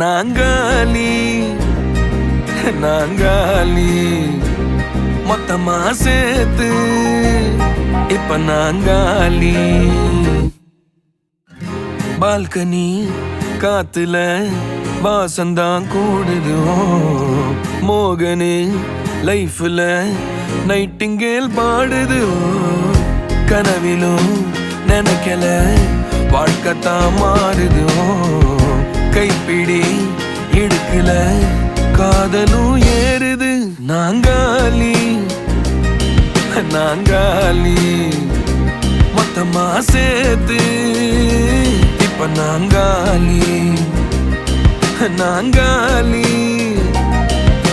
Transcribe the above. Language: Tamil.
நாங்காலி நாங்காலி மொத்தமா சேர்த்து இப்ப நாங்காலி. பால்கனி காத்துல வாசந்தான் கூடுது. மோகனு லைஃப்ல நைட்டிங்கேல் பாடுது. கனவிலும் நினைக்கல வாழ்க்கைத்தான் மாறுது. கைப்பிடி இடுக்கல காதலும் ஏறுது. நாங்காலி நாங்காலி மொத்தமா சேர்த்து இப்ப நாங்காலி நாங்காலி.